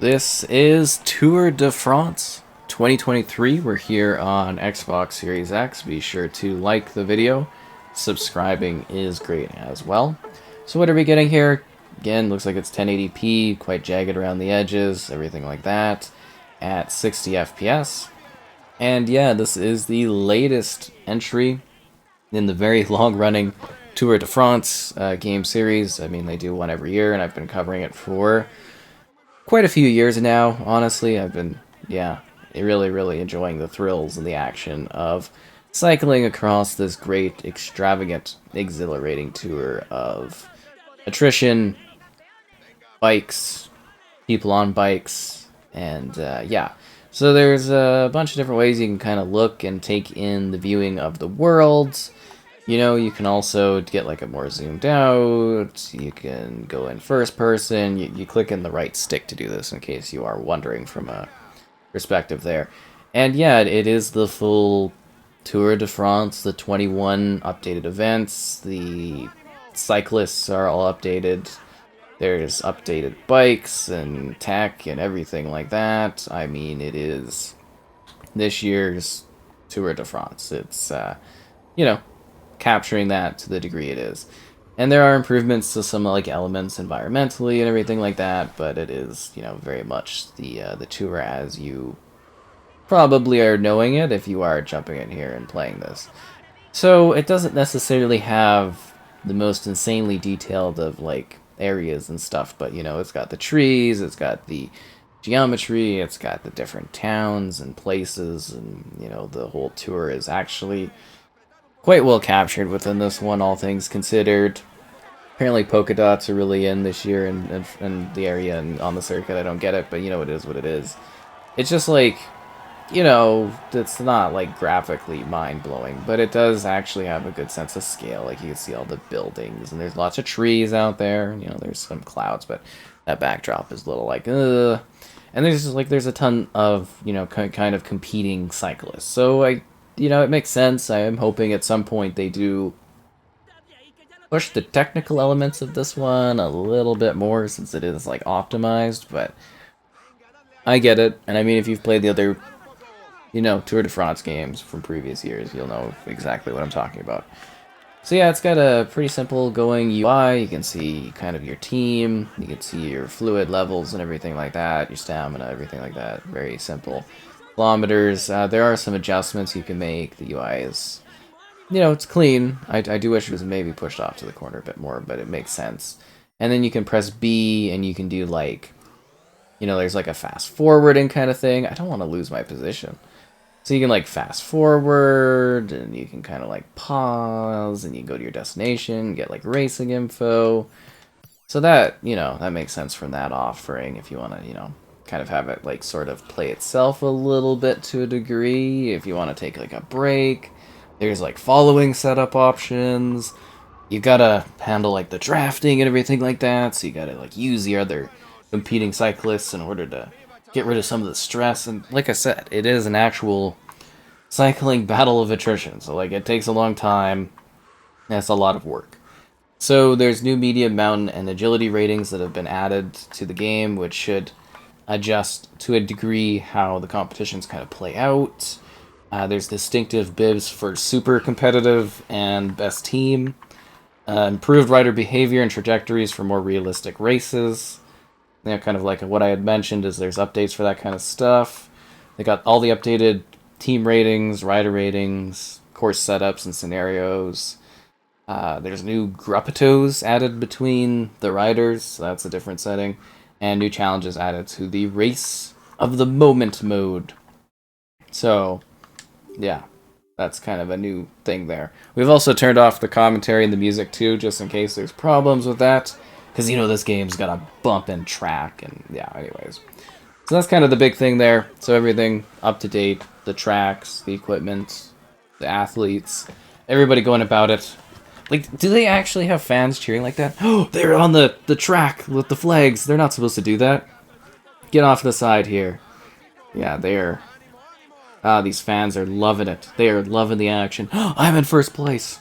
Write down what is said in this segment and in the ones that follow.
This is Tour de France 2023. We're here on Xbox Series X. Be sure to like the video. Subscribing is great as well. So what are we getting here? Again, looks like it's 1080p, quite jagged around the edges, everything like that, at 60 FPS. And yeah, this is the latest entry in the very long-running Tour de France game series. I mean, they do one every year, and I've been covering it for quite a few years now. Honestly, I've been, really enjoying the thrills and the action of cycling across this great, extravagant, exhilarating tour of attrition, bikes, people on bikes, and yeah. So there's a bunch of different ways you can kind of look and take in the viewing of the world. You know, you can also get like a more zoomed out, you can go in first person, you click in the right stick to do this in case you are wondering from a perspective there. And yeah, it is the full Tour de France, the 21 updated events, the cyclists are all updated, there's updated bikes and tech and everything like that. I mean, it is this year's Tour de France. It's, you know, capturing that to the degree it is. And there are improvements to some like elements environmentally and everything like that, but it is, you know, very much the tour as you probably are knowing it if you are jumping in here and playing this. So it doesn't necessarily have the most insanely detailed of like areas and stuff, but you know, it's got the trees, it's got the geometry, it's got the different towns and places, and you know, the whole tour is actually quite well captured within this one, all things considered. Apparently polka dots are really in this year in the area and on the circuit. I don't get it, but you know, it is what it is. It's just like, you know, it's not like graphically mind-blowing, but it does actually have a good sense of scale. Like you can see all the buildings, and there's lots of trees out there. You know, there's some clouds, but that backdrop is a little like, ugh. And there's just like, there's a ton of, you know, kind of competing cyclists. So you know, it makes sense. I am hoping at some point they do push the technical elements of this one a little bit more, since it is like optimized, but I get it. And I mean, if you've played the other, you know, Tour de France games from previous years, you'll know exactly what I'm talking about. So yeah, it's got a pretty simple going UI. You can see kind of your team, you can see your fluid levels and everything like that, your stamina, everything like that. Very simple. Kilometers. There are some adjustments you can make. The UI is, you know, it's clean. I do wish it was maybe pushed off to the corner a bit more, but it makes sense. And then you can press B and you can do like, you know, there's like a fast forwarding kind of thing. I don't want to lose my position. So you can like fast forward and you can kind of like pause and you can go to your destination, get like racing info. So that, you know, that makes sense from that offering if you want to, you know, kind of have it like sort of play itself a little bit to a degree. If you want to take like a break, there's like following setup options. You gotta handle like the drafting and everything like that, so you gotta like use the other competing cyclists in order to get rid of some of the stress. And like I said, it is an actual cycling battle of attrition, so like it takes a long time and it's a lot of work. So there's new medium, mountain, and agility ratings that have been added to the game, which should adjust to a degree how the competitions kind of play out. There's distinctive bibs for super competitive and best team. Improved rider behavior and trajectories for more realistic races. You know, kind of like what I had mentioned is there's updates for that kind of stuff. They got all the updated team ratings, rider ratings, course setups and scenarios. There's new gruppitos added between the riders, so that's a different setting. And new challenges added to the Race of the Moment mode. So, yeah, that's kind of a new thing there. We've also turned off the commentary and the music too, just in case there's problems with that. Because, you know, this game's got a bump and track, and yeah, anyways. So that's kind of the big thing there. So everything up to date, the tracks, the equipment, the athletes, everybody going about it. Like, do they actually have fans cheering like that? Oh, they're on the track with the flags. They're not supposed to do that. Get off the side here. Yeah, they're... these fans are loving it. They are loving the action. Oh, I'm in first place.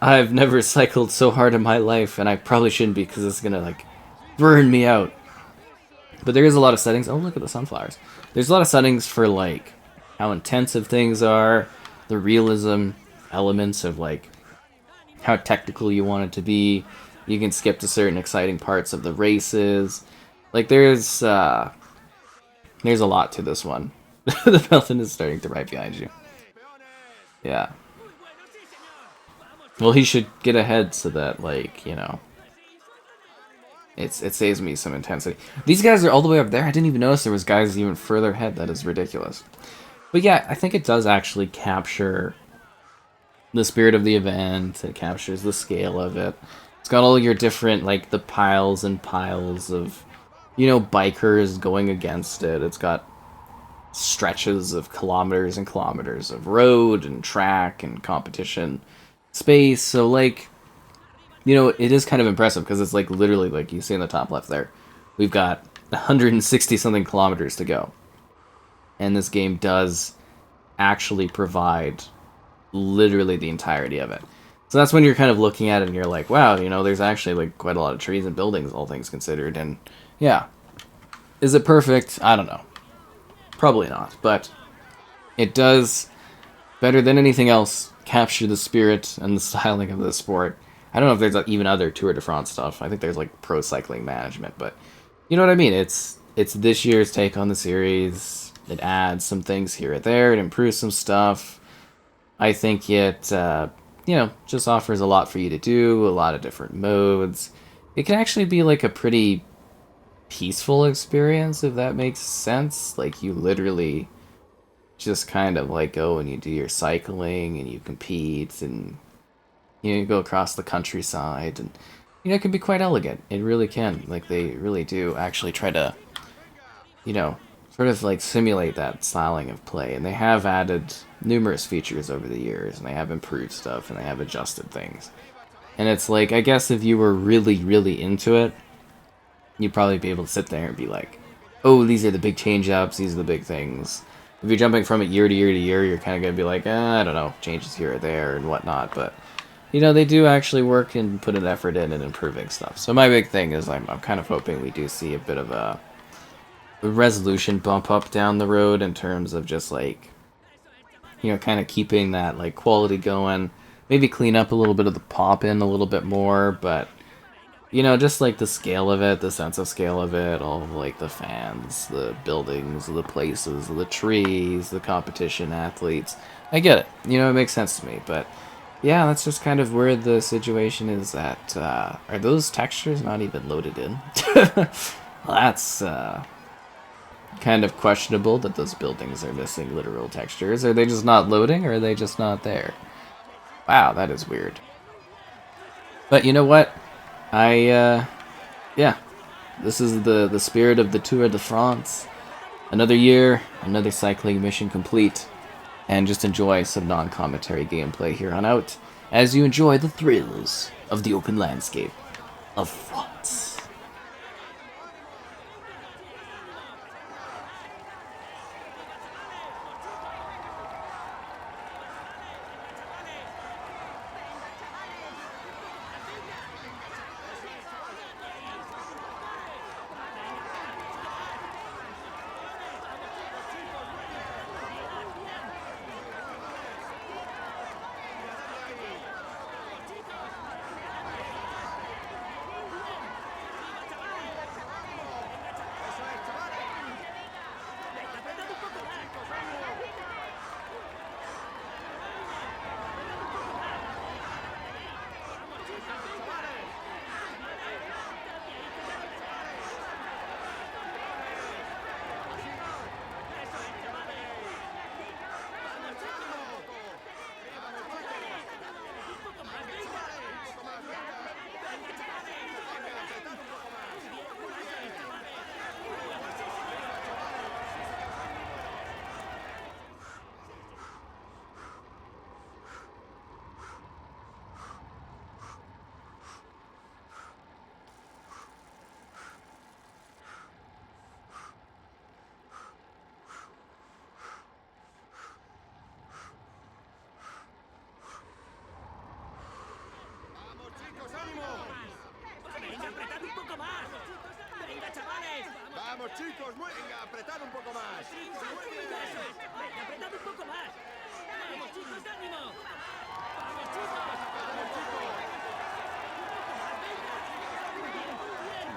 I've never cycled so hard in my life, and I probably shouldn't be because it's gonna, like, burn me out. But there is a lot of settings. Oh, look at the sunflowers. There's a lot of settings for, like, how intensive things are, the realism elements of, like, how technical you want it to be. You can skip to certain exciting parts of the races. Like, there's a lot to this one. The mountain is starting to right behind you. Yeah. Well, he should get ahead so that, like, you know, it saves me some intensity. These guys are all the way up there. I didn't even notice there was guys even further ahead. That is ridiculous. But yeah, I think it does actually capture the spirit of the event. It captures the scale of it. It's got all your different, like, the piles and piles of, you know, bikers going against it. It's got stretches of kilometers and kilometers of road and track and competition space. So, like, you know, it is kind of impressive because it's, like, literally, like you see in the top left there, we've got 160 something kilometers to go. And this game does actually provide literally the entirety of it. So that's when you're kind of looking at it and you're like, wow, you know, there's actually, like, quite a lot of trees and buildings, all things considered. And yeah, is it perfect? I don't know. Probably not, but it does, better than anything else, capture the spirit and the styling of the sport. I don't know if there's, like, even other Tour de France stuff. I think there's, like, pro cycling management, but you know what I mean? It's this year's take on the series. It adds some things here or there. It improves some stuff. I think it, you know, just offers a lot for you to do, a lot of different modes. It can actually be, like, a pretty peaceful experience, if that makes sense. Like, you literally just kind of, like, go and you do your cycling and you compete and, you know, you go across the countryside and, you know, it can be quite elegant. It really can. Like, they really do actually try to, you know, sort of, like, simulate that styling of play. And they have added numerous features over the years, and they have improved stuff, and they have adjusted things. And it's like, I guess if you were really, really into it, you'd probably be able to sit there and be like, oh, these are the big change-ups, these are the big things. If you're jumping from it year to year to year, you're kind of going to be like, I don't know, changes here or there and whatnot. But, you know, they do actually work and put an effort in improving stuff. So my big thing is I'm kind of hoping we do see a bit of a resolution bump up down the road in terms of just, like, you know, kind of keeping that, like, quality going. Maybe clean up a little bit of the pop in a little bit more, but, you know, just, like, the scale of it, the sense of scale of it, all of, like, the fans, the buildings, the places, the trees, the competition athletes. I get it. You know, it makes sense to me, but yeah, that's just kind of where the situation is at. Are those textures not even loaded in? Well, that's, kind of questionable that those buildings are missing literal textures. Are they just not loading, or are they just not there? Wow, that is weird. But you know what? Yeah, this is the spirit of the Tour de France. Another year, another cycling mission complete. And just enjoy some non-commentary gameplay here on out, as you enjoy the thrills of the open landscape of France. chavales! ¡Vamos, chicos! ¡Venga, apretad un poco más! ¡Sí, muy bien! ¡Eso es! ¡Venga, apretad un poco más! ¡Vamos, chicos, ánimo! ¡Vamos, chicos! ¡Vamos, chicos! ¡Un poco más, venga! ¡Muy bien, muy bien!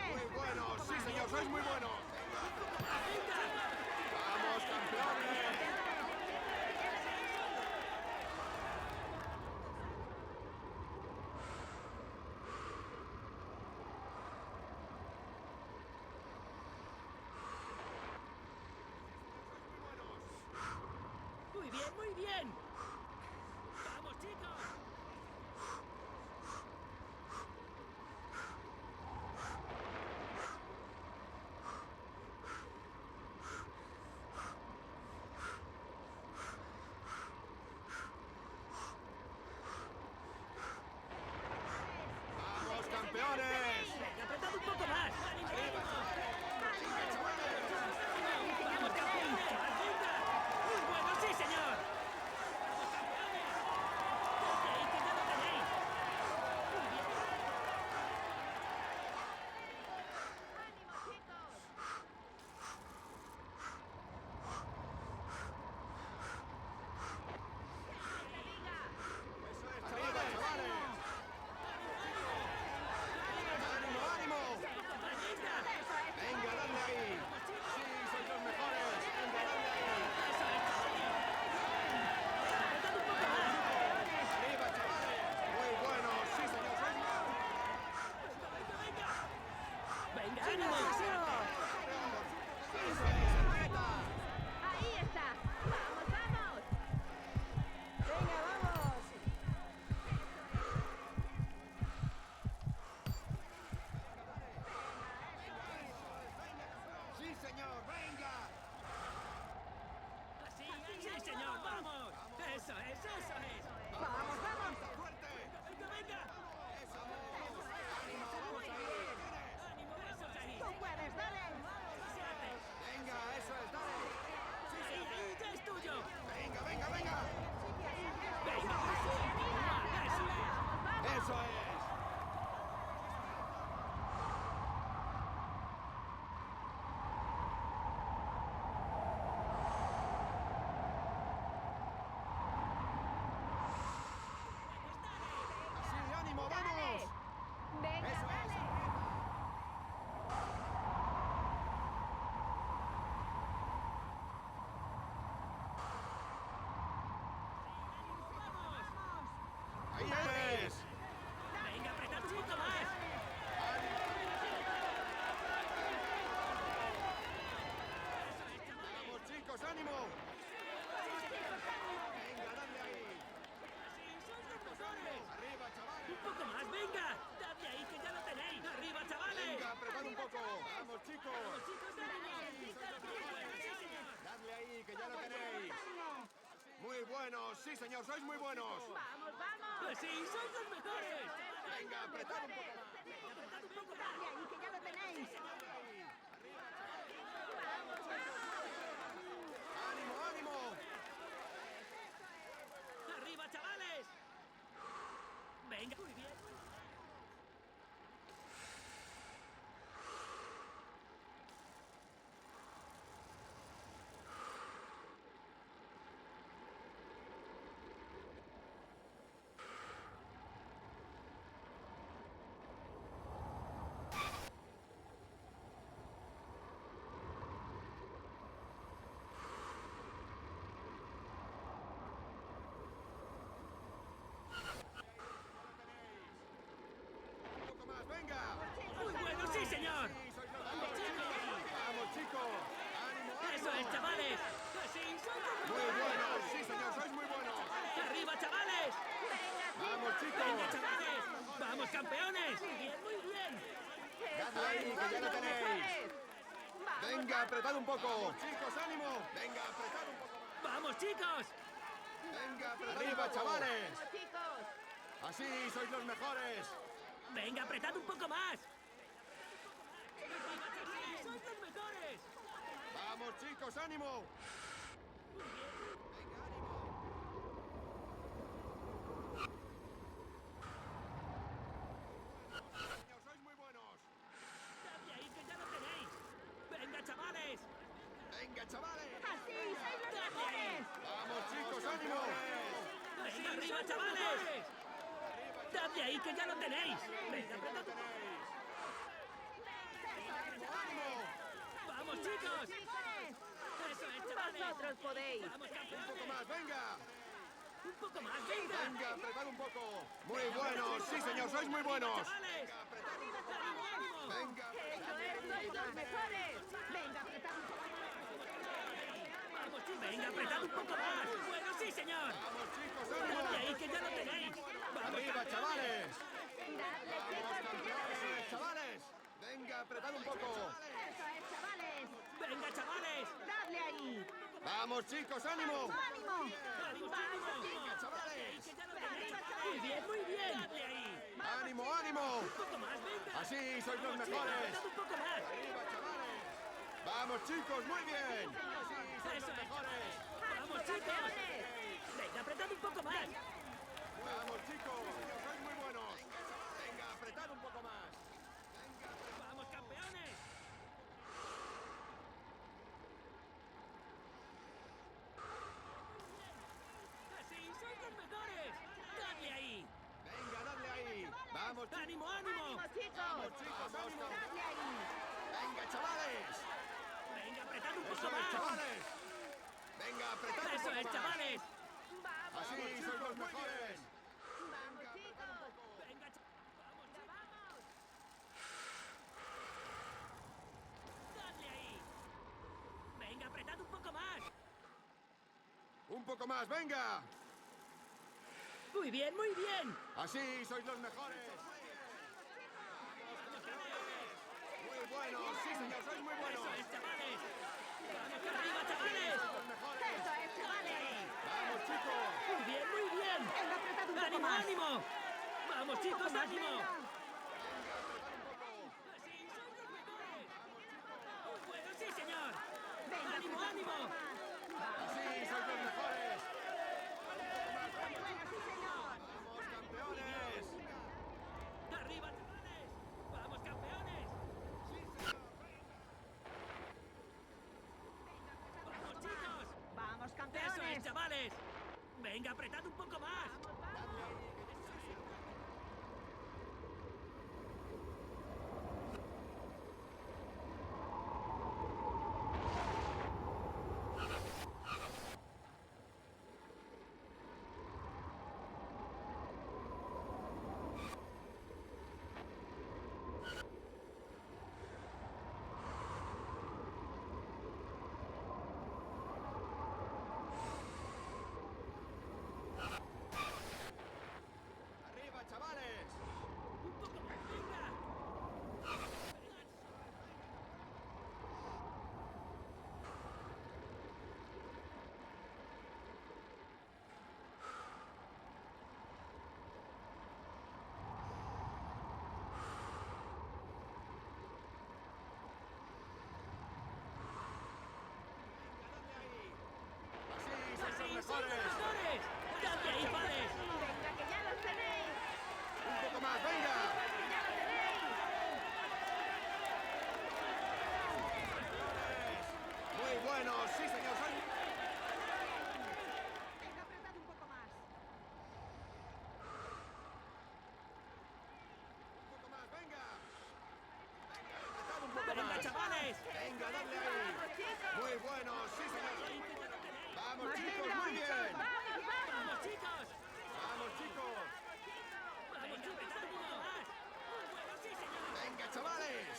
¡Muy buenos! ¡Sí, señor! ¡Sois muy buenos! ¡Vamos, campeones! ¡Muy bien, muy bien! ¡Vamos, chicos! ¡Vamos, campeones! ¡Venga, apretad un poco más! ¡Ánimo, ánimo! ¡Vamos, campeones! ¡Más, venga! ¡Muy bueno, sí, señor! ¡Vamos, campeones! ¡Desde ahí, que ya lo tenéis! ¡Muy bien! ¡Eso es, chavales! ¡Chavales! ¡Ánimo, ánimo! ¡Venga! ¡Venga, dadle ahí! ¡Sí, sois los mejores! ¡Venga, dadle ahí! ¡Eso es, chavales! ¡Apretad un poco más! ¡Arriba, chavales! ¡Muy buenos! ¡Sí, señor! ¡Sois muy ¡Venga, venga! ¡Venga, ánimo! ¡Eso es! ¡Aprieta! Ahí está. Vamos, vamos. Venga, vamos. ¡Sí, señor! ¡Venga! ¡Sí, sí, señor! ¡Vamos! ¡Eso es, eso es! Vamos, vamos. ¡Fuerte! ¡Venga, venga! ¡Eso! ¡Ánimo! ¡Vamos ahí! ¡Ánimo, eso es ahí! Tú puedes, dale. ¡Se hace! ¡Venga! ¡Eso es! ¡Dale! ¡Ahí, ahí, ya es tuyo! ¡Venga, venga, venga! ¡Venga! ¡Eso es! ¡Eso es! ¡Sí, ánimo! ¡Vamos! Venga, ¡Eso es! dale. ¡Vamos! ¡Ahí es! ¡Venga, apretad un poco más! ¡Vamos, chicos! ¡Ánimo! ¡Venga, dadle ahí! ¡Sí, son los mejores! ¡Arriba, chavales! ¡Un poco más, venga! ¡Dadle ahí, que ya lo tenéis! ¡Arriba, chavales! ¡Venga, apretad un poco! ¡Vamos, chicos! ¡Chicos, ¡Dadle ahí, que ya lo tenéis! ¡Muy buenos! ¡Sí, señor! ¡Sois muy buenos! Vamos, vamos. ¡Pues sí, sois los mejores! ¡Venga, apretad un poco! ¡Apretad un poco más! Dale ahí, que ya lo tenéis. ¡Ánimo, ánimo! ¡Arriba, chavales! ¡Venga! ¡Muy bien! señor! Vamos, chicos. ¡Ánimo, ánimo! ¡Eso es, chavales! ¡Así sois los Muy mejores! buenos, sí, señor, sois muy buenos. ¡Arriba, chavales! Vamos, chicos. ¡Venga, chavales! ¡Vamos, campeones! ¡Muy bien, muy bien! Dadle ahí, que ya lo tenéis. Venga, apretad un poco. Chicos, ánimo. Venga, apretad un poco más. ¡Vamos, chicos! Venga, apretad arriba, chavales. ¡Vamos, chicos! Así sois los mejores. ¡Venga, apretad un poco más! ¡Sí, sois los mejores! Vamos, chicos, ánimo. Venga, ánimo. Señor, sois muy buenos. ¡Dadle ahí, que ya lo tenéis! ¡Venga, chavales! Venga, chavales. ¡Así sois los mejores! Vamos, chicos, ánimo. ¡Venga, arriba, chavales! ¡Dadle ahí, que ya lo tenéis! ¡Venga, apretad un poco! ¡Vamos, chicos! ¡Eso es, chavales! ¡Vosotros podéis! ¡Vamos, Un campeones! poco más, venga. ¡Un poco más, venga! Venga, apretad un poco. Muy buenos, sí, señor, sois muy buenos. ¡Chavales! ¡Ánimo, ánimo! Venga, ¡Eso es! ¡Sois los mejores! ¡Venga, apretad un poco más! ¡Vamos, chicos! ¡Venga, apretad un poco más! ¡Bueno, sí, señor! vamos, chicos, ¡Dadle ánimo. ahí, que ya lo tenéis! ¡Vamos, Arriba, chavales. ¡Dadle, chicos, Campeones, chavales. Venga, apretad un poco. ¡Eso es, chavales! ¡Venga, chavales! ¡Dadle ahí! Vamos, chicos, ánimo. ¡Ánimo! ¡Ánimo, ¡Vamos, ánimo! chicos! Chavales. ¡Que ya lo tenéis! ¡Muy bien, muy bien! ¡Dadle ahí! Ánimo, ánimo. ¡Un poco más, venga! Así sois los ¡Vamos, chicos, mejores. apretad un poco más! Arriba, chavales. Vamos, chicos, muy bien. Así sois ¡Eso los es, mejores. ¡Vamos, chicos! ¡Venga, apretad un poco más! Vamos, chicos, sois muy buenos. Venga, apretad un poco más. ¡Vamos, campeones! ¡Así sois los mejores! ¡Dadle ahí! Venga, dadle ahí. Vamos, chicos. ¡Ánimo, ánimo! ¡Ánimo, chicos! Vamos, chicos, ánimo. ¡Dadle ahí! Venga, chavales. ¡Venga, apretad un poco Eso es, más! chavales. Venga, apretad un ¡Eso poco es, más. chavales! ¡Vamos, Así sois los mejores. ¡Vamos, chicos! ¡Venga, vamos, ¡Vamos! dadle ahí! ¡Venga, apretad un poco más! Un poco más, venga. ¡Muy bien, muy bien! Así sois los mejores. Muy buenos, sí, señor, sois muy buenos. ¡Eso es, chavales! ¡Vamos, que arriba, chavales! Los mejores. ¡Eso es, chavales! Vamos, chicos. ¡Muy bien, muy bien! Venga, apretad un poco ¡Ánimo, más! ánimo! ¡Vamos, chicos, Más, ánimo! venga. ¡Así sois los mejores! ¡Muy bueno, sí, señor! Venga, ¡Ánimo, apretad un ánimo! poco más. Así sois los mejores. Bueno, sí, señor. Vamos, campeones. ¡Arriba, chavales! ¡Vamos, campeones! ¡Vamos, chicos! Vamos, ¡Eso campeones. es, chavales! ¡Venga, apretad un poco más! Arriba, chavales. ¡Un poco más, venga! Así sois ¡Así los sois los mejores. mejores! ¡Dadle ahí, padres! Venga, que ya los tenéis. Un poco más, venga. Que ya los tenéis. Muy buenos, sí, señor, sois. Venga, apretad un poco más. Un poco más, venga. Venga, apretad un poco ¡Venga, más. chavales! Venga, dadle ahí. Vamos, chicos. Muy buenos, sí, señor. Vamos, Más chicos, venga. muy bien. Vamos, ¡Vamos, vamos. chicos! Vamos, chicos. ¡Vamos, chicos, un poco más! ¡Muy bueno, sí, señor! Venga, chavales.